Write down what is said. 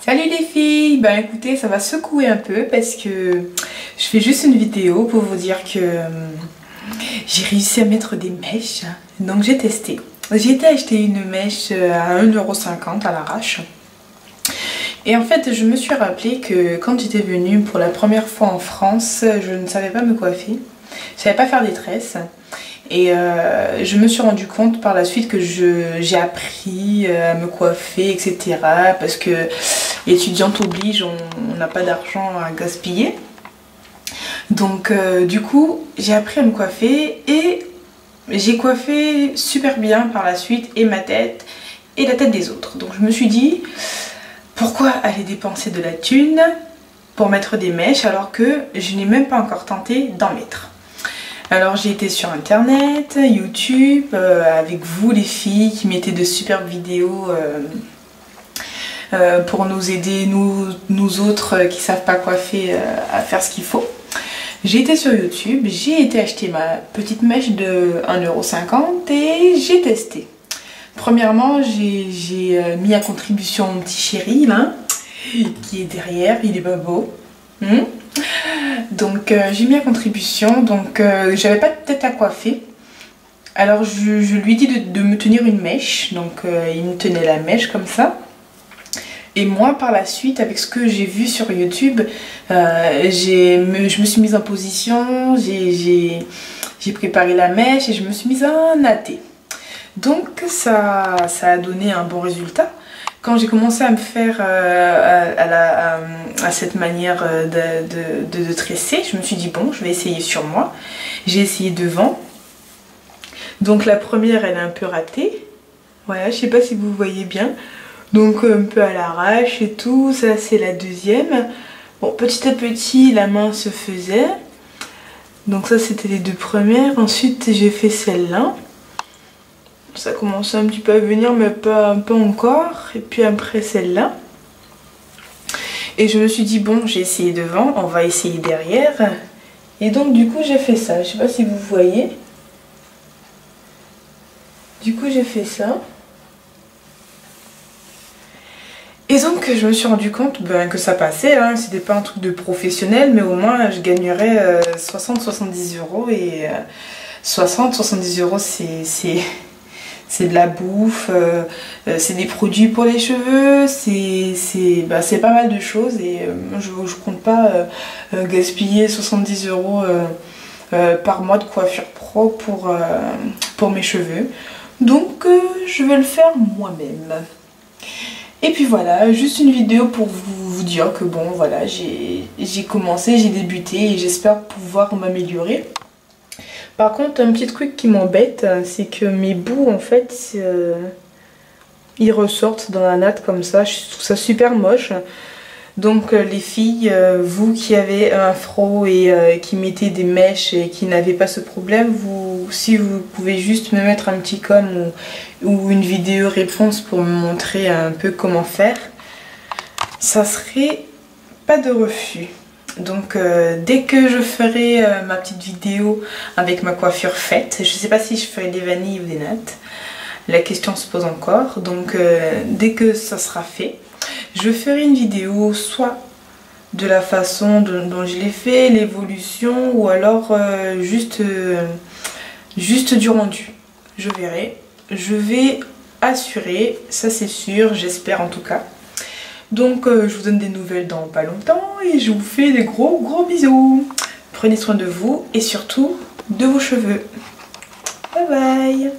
Salut les filles, ben écoutez, ça va secouer un peu parce que je fais juste une vidéo pour vous dire que j'ai réussi à mettre des mèches, donc j'ai testé. J'ai été acheter une mèche à 1,50 € à l'arrache. Et en fait, je me suis rappelé que quand j'étais venue pour la première fois en France, je ne savais pas me coiffer, je savais pas faire des tresses. Et je me suis rendu compte par la suite que j'ai appris à me coiffer, etc. Parce que étudiante oblige, on n'a pas d'argent à gaspiller. Donc du coup, j'ai appris à me coiffer et j'ai coiffé super bien par la suite et ma tête et la tête des autres. Donc je me suis dit, pourquoi aller dépenser de la thune pour mettre des mèches alors que je n'ai même pas encore tenté d'en mettre. Alors j'ai été sur internet, YouTube, avec vous les filles qui mettaient de superbes vidéos pour nous aider, nous autres qui savent pas coiffer, à faire ce qu'il faut. J'ai été sur YouTube, j'ai été acheter ma petite mèche de 1,50 € et j'ai testé. Premièrement, j'ai mis à contribution mon petit chéri là, qui est derrière, il est pas beau. Donc j'ai mis à contribution, donc j'avais pas de tête à coiffer. Alors je lui ai dit de me tenir une mèche, donc il me tenait la mèche comme ça. Et moi par la suite, avec ce que j'ai vu sur YouTube, je me suis mise en position, j'ai préparé la mèche et je me suis mise à natter. Donc ça a donné un bon résultat. Quand j'ai commencé à me faire à cette manière de tresser, je me suis dit bon, je vais essayer sur moi. J'ai essayé devant. Donc la première, elle est un peu ratée. Voilà, je sais pas si vous voyez bien. Donc un peu à l'arrache et tout. Ça, c'est la deuxième. Bon, petit à petit, la main se faisait. Donc ça, c'était les deux premières. Ensuite, j'ai fait celle-là. Ça commençait un petit peu à venir mais pas encore. Et puis après celle-là. Et je me suis dit bon, j'ai essayé devant, on va essayer derrière. Et donc du coup j'ai fait ça. Je sais pas si vous voyez. Du coup j'ai fait ça. Et donc je me suis rendu compte que ça passait. Hein. C'était pas un truc de professionnel, mais au moins je gagnerais 60-70 €. Et 60-70 € c'est de la bouffe, c'est des produits pour les cheveux, c'est pas mal de choses et je compte pas gaspiller 70 € par mois de coiffure pro pour mes cheveux. Donc je vais le faire moi-même. Et puis voilà, juste une vidéo pour vous dire que bon voilà, j'ai commencé, j'ai débuté et j'espère pouvoir m'améliorer. Par contre, un petit truc qui m'embête, c'est que mes bouts, en fait, ils ressortent dans la natte comme ça. Je trouve ça super moche. Donc les filles, vous qui avez un afro et qui mettez des mèches et qui n'avez pas ce problème, si vous pouvez juste me mettre un petit com ou une vidéo réponse pour me montrer un peu comment faire, ça serait pas de refus. Donc dès que je ferai ma petite vidéo avec ma coiffure faite, je sais pas si je ferai des vanilles ou des nattes, la question se pose encore. Donc dès que ça sera fait, je ferai une vidéo soit de la façon dont je l'ai fait, l'évolution, ou alors juste du rendu. Je verrai. Je vais assurer, ça c'est sûr, j'espère en tout cas. Donc je vous donne des nouvelles dans pas longtemps et je vous fais des gros bisous. Prenez soin de vous et surtout de vos cheveux. Bye bye.